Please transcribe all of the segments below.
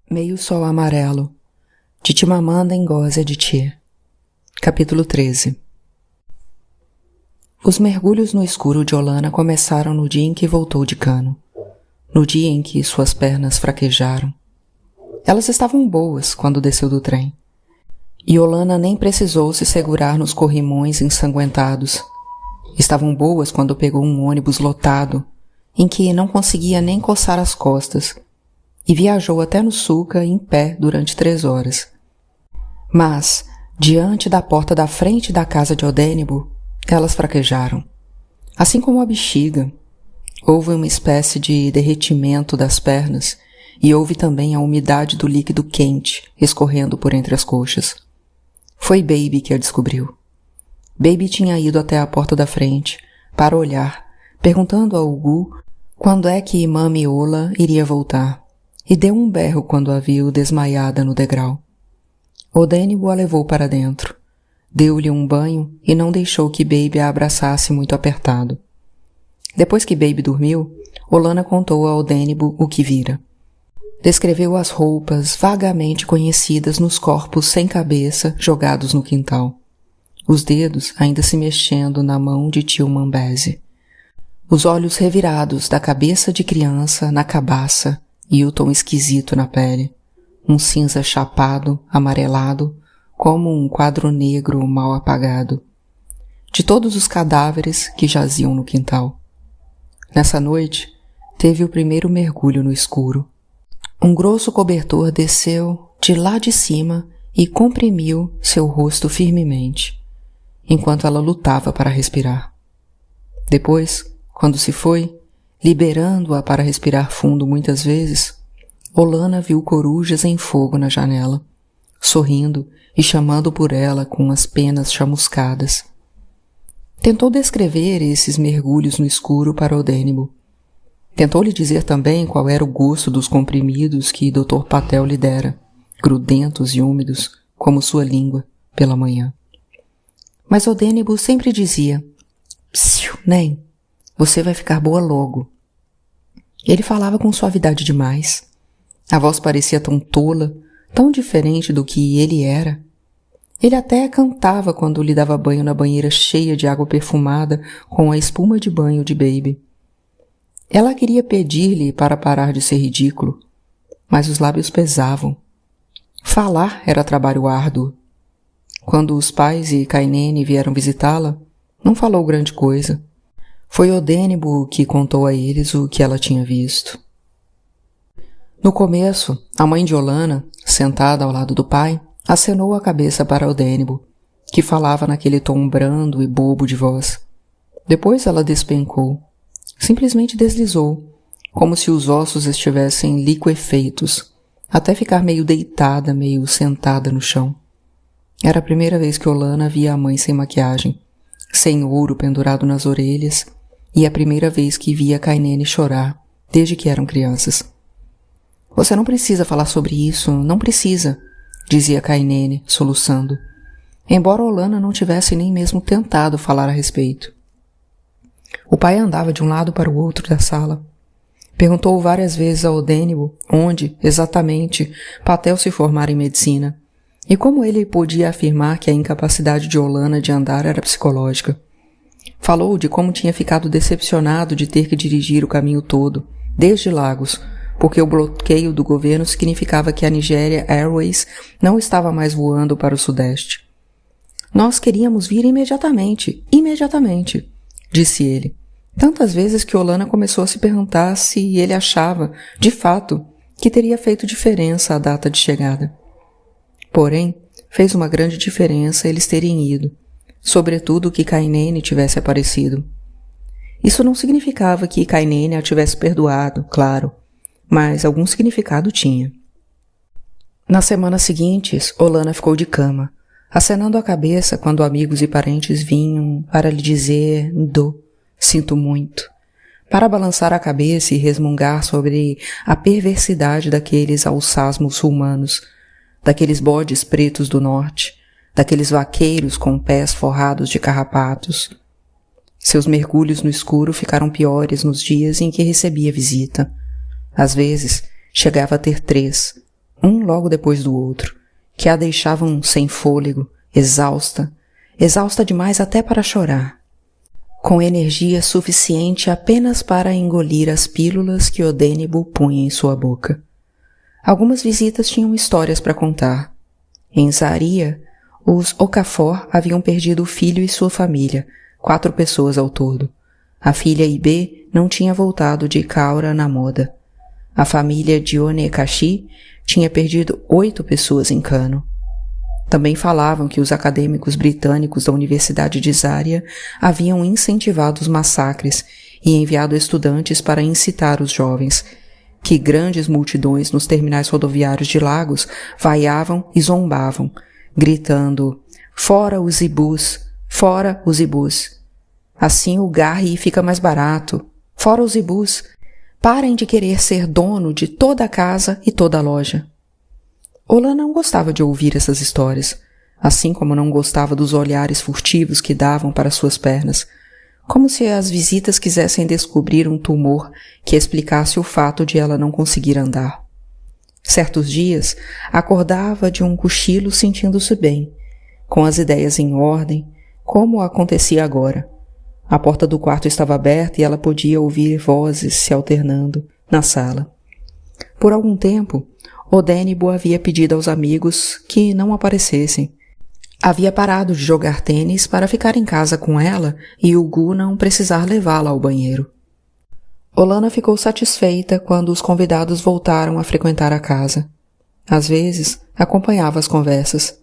Meio Sol Amarelo, de Chimamanda Ngozi Adichie. Capítulo 13. Os mergulhos no escuro de Olana começaram no dia em que voltou de Kano, no dia em que suas pernas fraquejaram. Elas estavam boas quando desceu do trem, e Olana nem precisou se segurar nos corrimões ensanguentados. Estavam boas quando pegou um ônibus lotado, em que não conseguia nem coçar as costas, e viajou até no Suca em pé durante 3 horas. Mas, diante da porta da frente da casa de Odenebo, elas fraquejaram. Assim como a bexiga, houve uma espécie de derretimento das pernas e houve também a umidade do líquido quente escorrendo por entre as coxas. Foi Baby que a descobriu. Baby tinha ido até a porta da frente para olhar, perguntando ao Gu quando é que Mami Ola iria voltar. E deu um berro quando a viu desmaiada no degrau. Odenebo a levou para dentro, deu-lhe um banho e não deixou que Baby a abraçasse muito apertado. Depois que Baby dormiu, Olana contou a Odenebo o que vira. Descreveu as roupas vagamente conhecidas nos corpos sem cabeça jogados no quintal, os dedos ainda se mexendo na mão de tio Mambese, os olhos revirados da cabeça de criança na cabaça, e o tom esquisito na pele, um cinza chapado, amarelado, como um quadro negro mal apagado, de todos os cadáveres que jaziam no quintal. Nessa noite, teve o primeiro mergulho no escuro. Um grosso cobertor desceu de lá de cima e comprimiu seu rosto firmemente, enquanto ela lutava para respirar. Depois, quando se foi, liberando-a para respirar fundo muitas vezes, Olana viu corujas em fogo na janela, sorrindo e chamando por ela com as penas chamuscadas. Tentou descrever esses mergulhos no escuro para Odenebo. Tentou lhe dizer também qual era o gosto dos comprimidos que Dr. Patel lhe dera, grudentos e úmidos, como sua língua, pela manhã. Mas Odenebo sempre dizia: "Psiu, nem. Você vai ficar boa logo." Ele falava com suavidade demais. A voz parecia tão tola, tão diferente do que ele era. Ele até cantava quando lhe dava banho na banheira cheia de água perfumada com a espuma de banho de Baby. Ela queria pedir-lhe para parar de ser ridículo, mas os lábios pesavam. Falar era trabalho árduo. Quando os pais e Kainene vieram visitá-la, não falou grande coisa. Foi Odenebo que contou a eles o que ela tinha visto. No começo, a mãe de Olana, sentada ao lado do pai, acenou a cabeça para Odenebo, que falava naquele tom brando e bobo de voz. Depois ela despencou, simplesmente deslizou, como se os ossos estivessem liquefeitos, até ficar meio deitada, meio sentada no chão. Era a primeira vez que Olana via a mãe sem maquiagem, sem ouro pendurado nas orelhas, e a primeira vez que via Kainene chorar, desde que eram crianças. "Você não precisa falar sobre isso, não precisa", dizia Kainene, soluçando, embora Olana não tivesse nem mesmo tentado falar a respeito. O pai andava de um lado para o outro da sala. Perguntou várias vezes a Odenebo onde, exatamente, Patel se formara em medicina, e como ele podia afirmar que a incapacidade de Olana de andar era psicológica. Falou de como tinha ficado decepcionado de ter que dirigir o caminho todo, desde Lagos, porque o bloqueio do governo significava que a Nigeria Airways não estava mais voando para o sudeste. "Nós queríamos vir imediatamente, disse ele, tantas vezes que Olana começou a se perguntar se ele achava, de fato, que teria feito diferença a data de chegada. Porém, fez uma grande diferença eles terem ido, sobretudo que Kainene tivesse aparecido. Isso não significava que Kainene a tivesse perdoado, claro, mas algum significado tinha. Nas semanas seguintes, Olana ficou de cama, acenando a cabeça quando amigos e parentes vinham para lhe dizer sinto muito, para balançar a cabeça e resmungar sobre a perversidade daqueles alçás muçulmanos, daqueles bodes pretos do norte, daqueles vaqueiros com pés forrados de carrapatos. Seus mergulhos no escuro ficaram piores nos dias em que recebia visita. Às vezes, chegava a ter 3, um logo depois do outro, que a deixavam sem fôlego, exausta demais até para chorar, com energia suficiente apenas para engolir as pílulas que Odênibo punha em sua boca. Algumas visitas tinham histórias para contar. Em Zaria, os Okafor haviam perdido o filho e sua família, 4 pessoas ao todo. A filha Ibê não tinha voltado de Kaura na moda. A família de Onekashi tinha perdido 8 pessoas em Kano. Também falavam que os acadêmicos britânicos da Universidade de Zaria haviam incentivado os massacres e enviado estudantes para incitar os jovens, que grandes multidões nos terminais rodoviários de Lagos vaiavam e zombavam, gritando: "Fora os ibus! Fora os ibus! Assim o garre fica mais barato! Fora os ibus! Parem de querer ser dono de toda a casa e toda a loja!" Olan não gostava de ouvir essas histórias, assim como não gostava dos olhares furtivos que davam para suas pernas, como se as visitas quisessem descobrir um tumor que explicasse o fato de ela não conseguir andar. Certos dias, acordava de um cochilo sentindo-se bem, com as ideias em ordem, como acontecia agora. A porta do quarto estava aberta e ela podia ouvir vozes se alternando na sala. Por algum tempo, Odênibo havia pedido aos amigos que não aparecessem. Havia parado de jogar tênis para ficar em casa com ela e o Gu não precisar levá-la ao banheiro. Olana ficou satisfeita quando os convidados voltaram a frequentar a casa. Às vezes, acompanhava as conversas.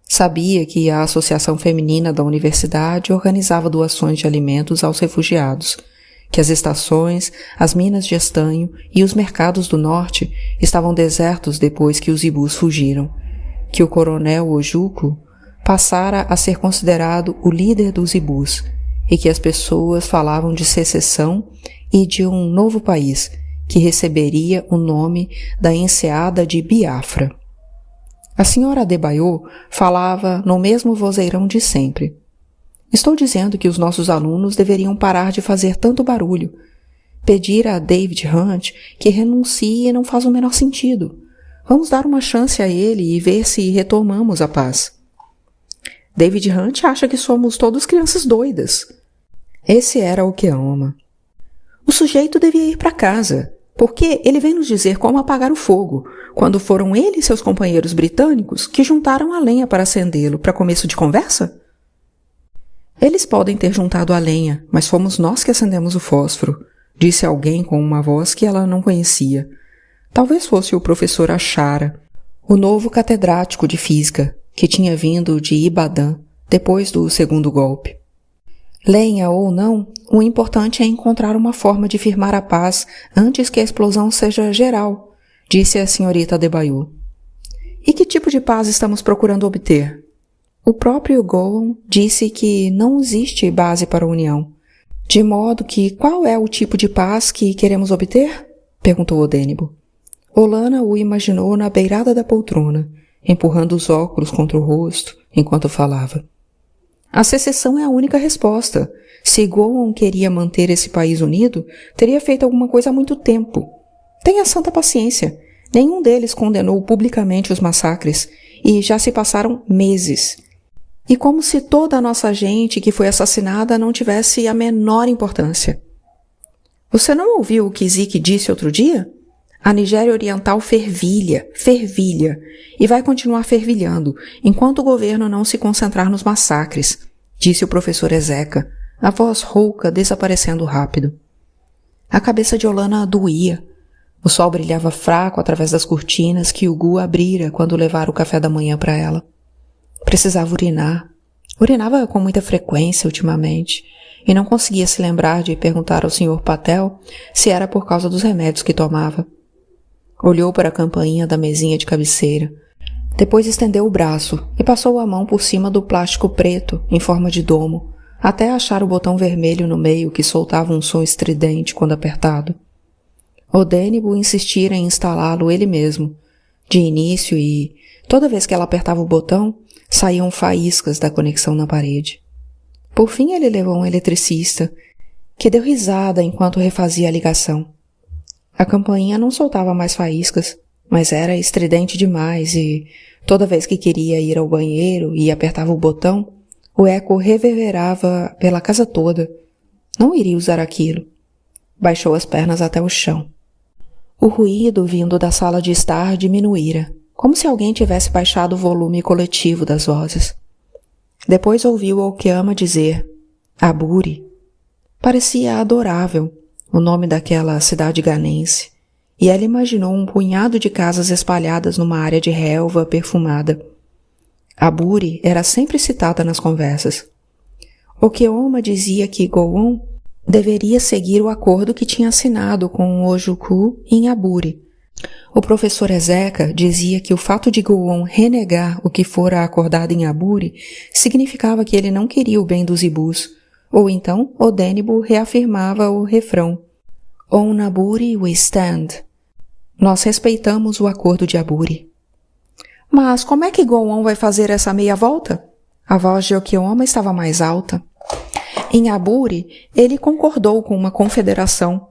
Sabia que a Associação Feminina da Universidade organizava doações de alimentos aos refugiados, que as estações, as minas de estanho e os mercados do norte estavam desertos depois que os ibus fugiram, que o coronel Ojuku passara a ser considerado o líder dos ibus e que as pessoas falavam de secessão e de um novo país que receberia o nome da enseada de Biafra. A senhora Adebayo falava no mesmo vozeirão de sempre. Estou dizendo que os nossos alunos deveriam parar de fazer tanto barulho. Pedir a David Hunt que renuncie não faz o menor sentido. Vamos dar uma chance a ele e ver se retomamos a paz. David Hunt acha que somos todos crianças doidas. Esse era o Keoma. O sujeito devia ir para casa, porque ele vem nos dizer como apagar o fogo, quando foram ele e seus companheiros britânicos que juntaram a lenha para acendê-lo para começo de conversa? Eles podem ter juntado a lenha, mas fomos nós que acendemos o fósforo, disse alguém com uma voz que ela não conhecia. Talvez fosse o professor Achara, o novo catedrático de física, que tinha vindo de Ibadan depois do segundo golpe. Lenha ou não, o importante é encontrar uma forma de firmar a paz antes que a explosão seja geral, disse a senhorita Adebayo. E que tipo de paz estamos procurando obter? O próprio Gowan disse que não existe base para a união. De modo que qual é o tipo de paz que queremos obter? Perguntou Odênibo. Olana o imaginou na beirada da poltrona, empurrando os óculos contra o rosto enquanto falava. A secessão é a única resposta. Se Gowan queria manter esse país unido, teria feito alguma coisa há muito tempo. Tenha santa paciência. Nenhum deles condenou publicamente os massacres, e já se passaram meses. E como se toda a nossa gente que foi assassinada não tivesse a menor importância. Você não ouviu o que Zeke disse outro dia? A Nigéria Oriental fervilha, e vai continuar fervilhando, enquanto o governo não se concentrar nos massacres, disse o professor Ezeca, a voz rouca desaparecendo rápido. A cabeça de Olana doía. O sol brilhava fraco através das cortinas que o Gu abrira quando levara o café da manhã para ela. Precisava urinar. Urinava com muita frequência ultimamente, e não conseguia se lembrar de perguntar ao Sr. Patel se era por causa dos remédios que tomava. Olhou para a campainha da mesinha de cabeceira. Depois estendeu o braço e passou a mão por cima do plástico preto, em forma de domo, até achar o botão vermelho no meio que soltava um som estridente quando apertado. Odênibo insistira em instalá-lo ele mesmo, de início, e, toda vez que ela apertava o botão, saíam faíscas da conexão na parede. Por fim ele levou um eletricista, que deu risada enquanto refazia a ligação. A campainha não soltava mais faíscas, mas era estridente demais e, toda vez que queria ir ao banheiro e apertava o botão, o eco reverberava pela casa toda. Não iria usar aquilo. Baixou as pernas até o chão. O ruído vindo da sala de estar diminuíra, como se alguém tivesse baixado o volume coletivo das vozes. Depois ouviu Aokiyama dizer, Aburi. Parecia adorável, o nome daquela cidade ganense, e ela imaginou um punhado de casas espalhadas numa área de relva perfumada. Aburi era sempre citada nas conversas. Aokiyama dizia que Go-on deveria seguir o acordo que tinha assinado com o Ojuku em Aburi. O professor Ezeka dizia que o fato de Go-on renegar o que fora acordado em Aburi significava que ele não queria o bem dos ibus, ou então Odenbo reafirmava o refrão On Aburi we stand. Nós respeitamos o acordo de Aburi. Mas como é que Go-on vai fazer essa meia volta? A voz de Aokiyama estava mais alta. Em Aburi, ele concordou com uma confederação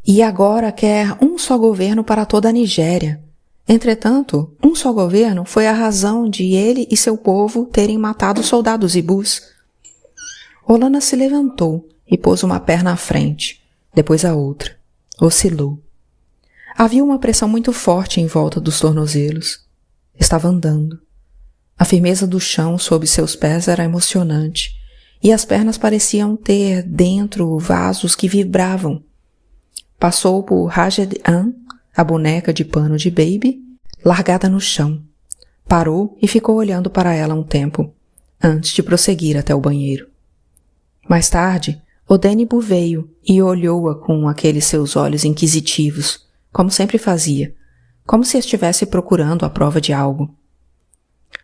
e agora quer um só governo para toda a Nigéria. Entretanto, um só governo foi a razão de ele e seu povo terem matado soldados ibus. Olana se levantou e pôs uma perna à frente, depois a outra. Oscilou. Havia uma pressão muito forte em volta dos tornozelos. Estava andando. A firmeza do chão sob seus pés era emocionante, e as pernas pareciam ter dentro vasos que vibravam. Passou por Rajed-an, a boneca de pano de Baby, largada no chão. Parou e ficou olhando para ela um tempo, antes de prosseguir até o banheiro. Mais tarde, Odenbo veio e olhou-a com aqueles seus olhos inquisitivos, como sempre fazia, como se estivesse procurando a prova de algo.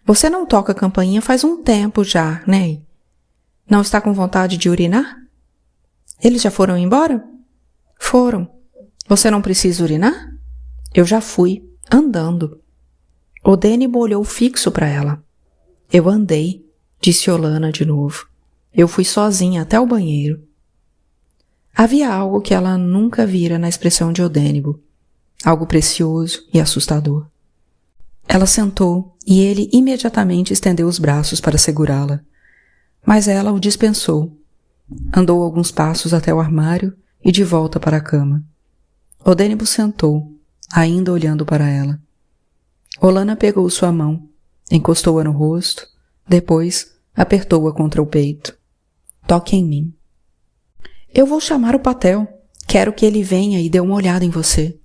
Você não toca a campainha faz um tempo já, né? Não está com vontade de urinar? Eles já foram embora? Foram. Você não precisa urinar? Eu já fui, andando. Odenbo olhou fixo para ela. Eu andei, disse Olana de novo. Eu fui sozinha até o banheiro. Havia algo que ela nunca vira na expressão de Odenbo. Algo precioso e assustador. Ela sentou e ele imediatamente estendeu os braços para segurá-la. Mas ela o dispensou. Andou alguns passos até o armário e de volta para a cama. Odenbo sentou, ainda olhando para ela. Olana pegou sua mão, encostou-a no rosto, depois apertou-a contra o peito. Toque em mim. Eu vou chamar o Patel. Quero que ele venha e dê uma olhada em você.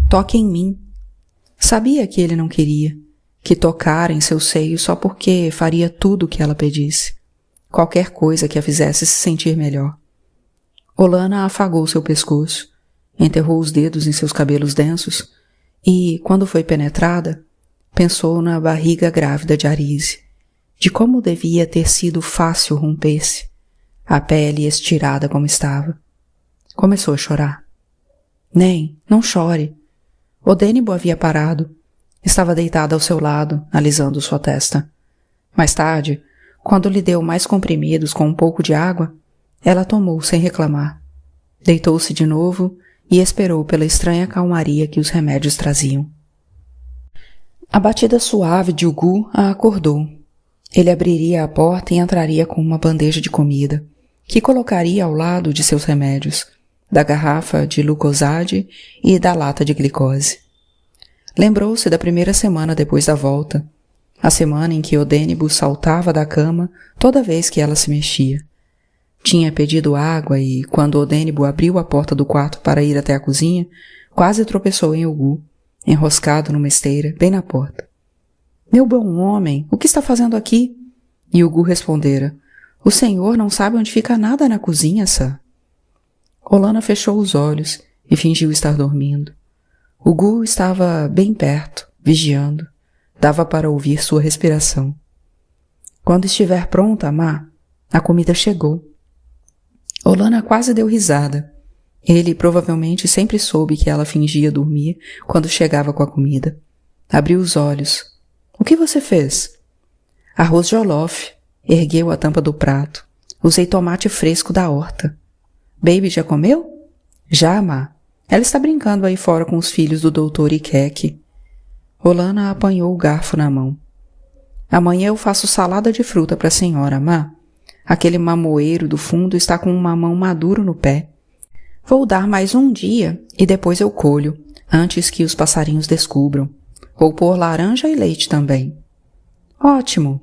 Toque em mim. Sabia que ele não queria, que tocara em seu seio só porque faria tudo o que ela pedisse. Qualquer coisa que a fizesse se sentir melhor. Olana afagou seu pescoço, enterrou os dedos em seus cabelos densos e, quando foi penetrada, pensou na barriga grávida de Arise, de como devia ter sido fácil romper-se, a pele estirada como estava. Começou a chorar. Nem, não chore. Odenbo havia parado. Estava deitada ao seu lado, alisando sua testa. Mais tarde, quando lhe deu mais comprimidos com um pouco de água, ela tomou sem reclamar. Deitou-se de novo e esperou pela estranha calmaria que os remédios traziam. A batida suave de Ugu a acordou. Ele abriria a porta e entraria com uma bandeja de comida, que colocaria ao lado de seus remédios, da garrafa de Lucozade e da lata de glicose. Lembrou-se da primeira semana depois da volta, a semana em que Odenbo saltava da cama toda vez que ela se mexia. Tinha pedido água e, quando Odenbo abriu a porta do quarto para ir até a cozinha, quase tropeçou em Ugu, enroscado numa esteira, bem na porta. Meu bom homem, o que está fazendo aqui? E Ugu respondera, o senhor não sabe onde fica nada na cozinha, sir. Olana fechou os olhos e fingiu estar dormindo. Ugu estava bem perto, vigiando. Dava para ouvir sua respiração. Quando estiver pronta, Má, a comida chegou. Olana quase deu risada. Ele provavelmente sempre soube que ela fingia dormir quando chegava com a comida. Abriu os olhos. O que você fez? Arroz jollof. Ergueu a tampa do prato. Usei tomate fresco da horta. Baby já comeu? Já, Má. Ela está brincando aí fora com os filhos do Dr. Ikeki. Olana apanhou o garfo na mão. Amanhã eu faço salada de fruta para a senhora, má. Aquele mamoeiro do fundo está com um mamão maduro no pé. Vou dar mais um dia e depois eu colho, antes que os passarinhos descubram. Vou pôr laranja e leite também. Ótimo!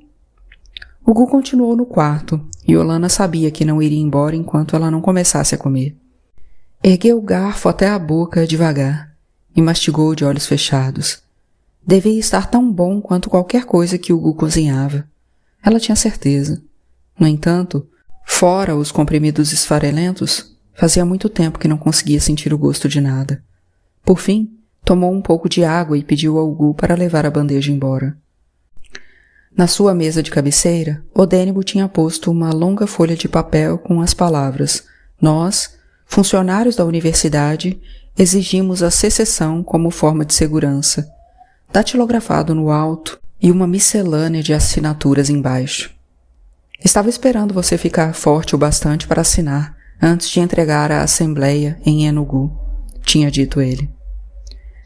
O Gu continuou no quarto e Olana sabia que não iria embora enquanto ela não começasse a comer. Ergueu o garfo até a boca devagar e mastigou de olhos fechados. Devia estar tão bom quanto qualquer coisa que o Gu cozinhava. Ela tinha certeza. No entanto, fora os comprimidos esfarelentos, fazia muito tempo que não conseguia sentir o gosto de nada. Por fim, tomou um pouco de água e pediu ao Gu para levar a bandeja embora. Na sua mesa de cabeceira, Odênibo tinha posto uma longa folha de papel com as palavras: Nós, funcionários da universidade, exigimos a secessão como forma de segurança, datilografado no alto e uma miscelânea de assinaturas embaixo. Estava esperando você ficar forte o bastante para assinar antes de entregar à assembleia em Enugu, tinha dito ele.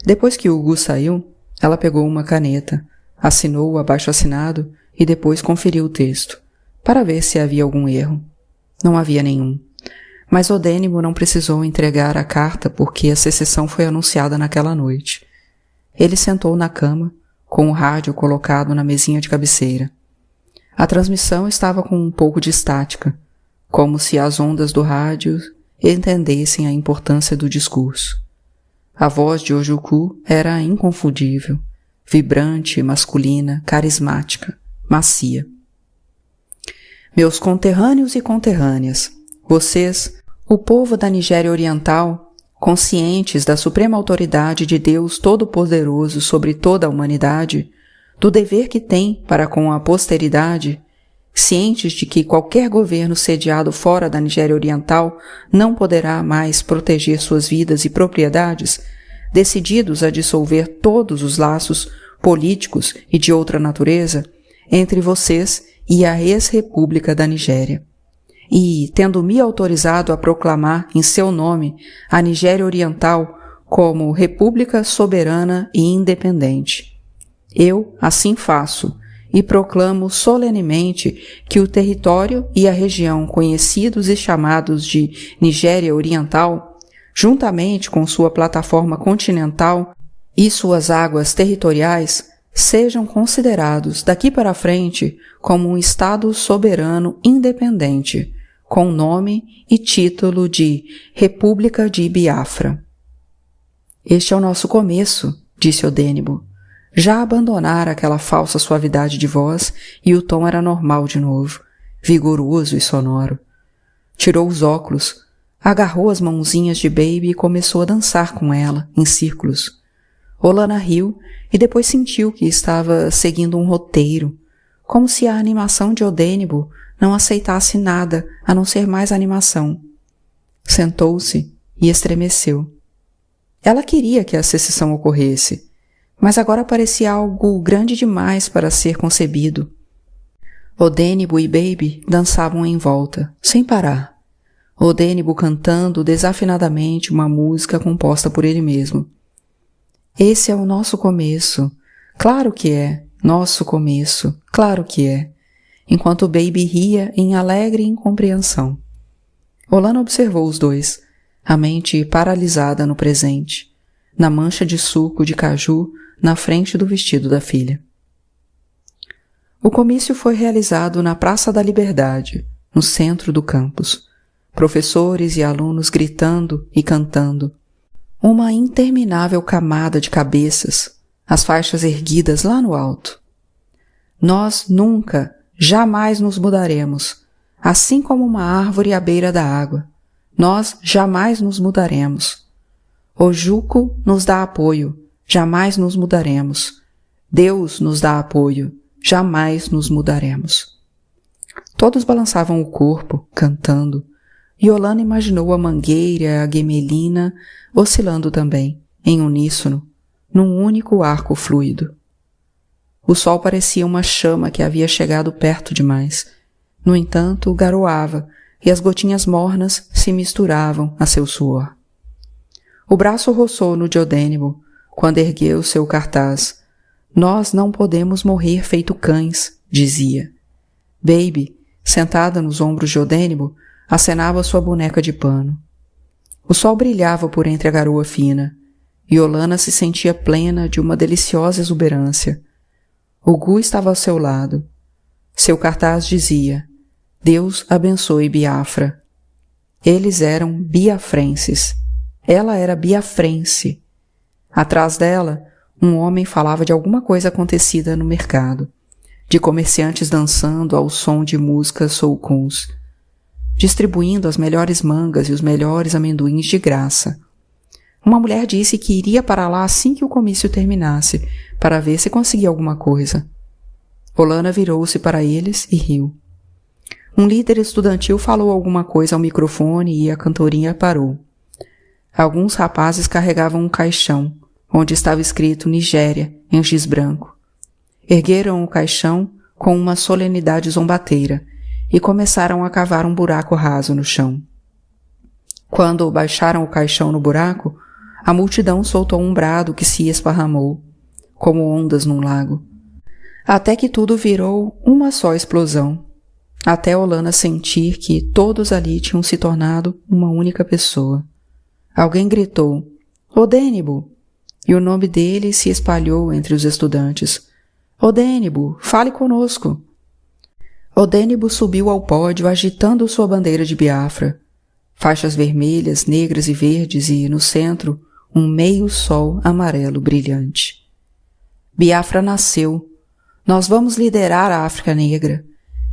Depois que o Gu saiu, ela pegou uma caneta, assinou o abaixo-assinado e depois conferiu o texto, para ver se havia algum erro. Não havia nenhum. Mas Odênibo não precisou entregar a carta porque a secessão foi anunciada naquela noite. Ele sentou na cama, com o rádio colocado na mesinha de cabeceira. A transmissão estava com um pouco de estática, como se as ondas do rádio entendessem a importância do discurso. A voz de Ojuku era inconfundível, vibrante, masculina, carismática, macia. Meus conterrâneos e conterrâneas, vocês, o povo da Nigéria Oriental, conscientes da suprema autoridade de Deus Todo-Poderoso sobre toda a humanidade, do dever que tem para com a posteridade, cientes de que qualquer governo sediado fora da Nigéria Oriental não poderá mais proteger suas vidas e propriedades, decididos a dissolver todos os laços políticos e de outra natureza entre vocês e a ex-república da Nigéria. E, tendo me autorizado a proclamar em seu nome a Nigéria Oriental como república soberana e independente, eu assim faço e proclamo solenemente que o território e a região conhecidos e chamados de Nigéria Oriental, juntamente com sua plataforma continental e suas águas territoriais, sejam considerados daqui para frente como um Estado soberano independente, com nome e título de República de Biafra. Este é o nosso começo, disse Odênibo. Já abandonara aquela falsa suavidade de voz e o tom era normal de novo, vigoroso e sonoro. Tirou os óculos, agarrou as mãozinhas de Baby e começou a dançar com ela, em círculos. Olana riu e depois sentiu que estava seguindo um roteiro, como se a animação de Odênibo não aceitasse nada a não ser mais animação. Sentou-se e estremeceu. Ela queria que a secessão ocorresse, mas agora parecia algo grande demais para ser concebido. Odênibo e Baby dançavam em volta, sem parar. Odênibo cantando desafinadamente uma música composta por ele mesmo. Esse é o nosso começo. Claro que é. Nosso começo. Claro que é. Enquanto Baby ria em alegre incompreensão. Olana observou os dois, a mente paralisada no presente, na mancha de suco de caju na frente do vestido da filha. O comício foi realizado na Praça da Liberdade, no centro do campus. Professores e alunos gritando e cantando. Uma interminável camada de cabeças, as faixas erguidas lá no alto. Nós nunca, jamais nos mudaremos, assim como uma árvore à beira da água. Nós jamais nos mudaremos. Ojuku nos dá apoio, jamais nos mudaremos. Deus nos dá apoio, jamais nos mudaremos. Todos balançavam o corpo, cantando, e Olana imaginou a mangueira, a gemelina, oscilando também, em uníssono, num único arco fluido. O sol parecia uma chama que havia chegado perto demais. No entanto, garoava, e as gotinhas mornas se misturavam a seu suor. O braço roçou no de Odênibo, quando ergueu seu cartaz, Nós não podemos morrer feito cães, dizia. Baby, sentada nos ombros de Odênibo, acenava sua boneca de pano. O sol brilhava por entre a garoa fina, e Olana se sentia plena de uma deliciosa exuberância. O Gu estava ao seu lado. Seu cartaz dizia: Deus abençoe Biafra. Eles eram biafrenses. Ela era biafrense. Atrás dela, um homem falava de alguma coisa acontecida no mercado, de comerciantes dançando ao som de músicas soukons, distribuindo as melhores mangas e os melhores amendoins de graça. Uma mulher disse que iria para lá assim que o comício terminasse, para ver se conseguia alguma coisa. Olana virou-se para eles e riu. Um líder estudantil falou alguma coisa ao microfone e a cantorinha parou. Alguns rapazes carregavam um caixão, onde estava escrito Nigéria, em giz branco. Ergueram o caixão com uma solenidade zombateira e começaram a cavar um buraco raso no chão. Quando baixaram o caixão no buraco, a multidão soltou um brado que se esparramou, como ondas num lago, até que tudo virou uma só explosão, até Olana sentir que todos ali tinham se tornado uma única pessoa. Alguém gritou, Odênibo, e o nome dele se espalhou entre os estudantes. Odênibo, fale conosco. Odênibo subiu ao pódio agitando sua bandeira de Biafra. Faixas vermelhas, negras e verdes e, no centro, um meio sol amarelo brilhante. Biafra nasceu. Nós vamos liderar a África Negra.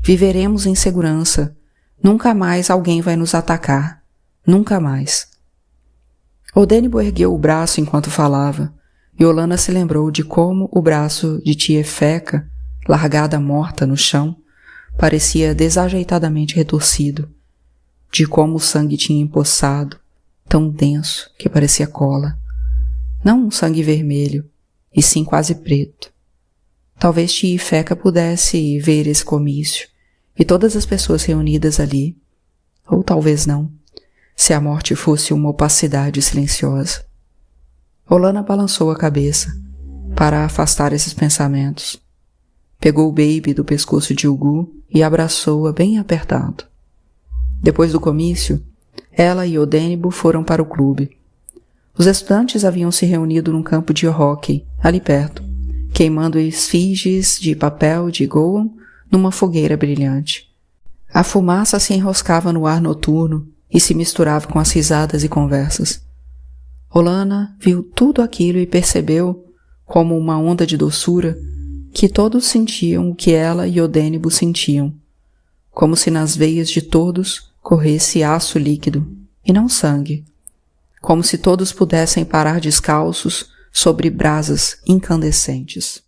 Viveremos em segurança. Nunca mais alguém vai nos atacar. Nunca mais. Odênibo ergueu o braço enquanto falava, e Olana se lembrou de como o braço de tia Feca, largada morta no chão, parecia desajeitadamente retorcido, de como o sangue tinha empoçado, tão denso que parecia cola. Não um sangue vermelho, e sim quase preto. Talvez tia Feca pudesse ver esse comício, e todas as pessoas reunidas ali, ou talvez não, se a morte fosse uma opacidade silenciosa. Olana balançou a cabeça para afastar esses pensamentos. Pegou o baby do pescoço de Ugu e abraçou-a bem apertado. Depois do comício, ela e Odênibo foram para o clube. Os estudantes haviam se reunido num campo de hóquei, ali perto, queimando esfinges de papel de Gowan numa fogueira brilhante. A fumaça se enroscava no ar noturno e se misturava com as risadas e conversas. Olana viu tudo aquilo e percebeu, como uma onda de doçura, que todos sentiam o que ela e Odênibo sentiam, como se nas veias de todos corresse aço líquido, e não sangue, como se todos pudessem parar descalços sobre brasas incandescentes.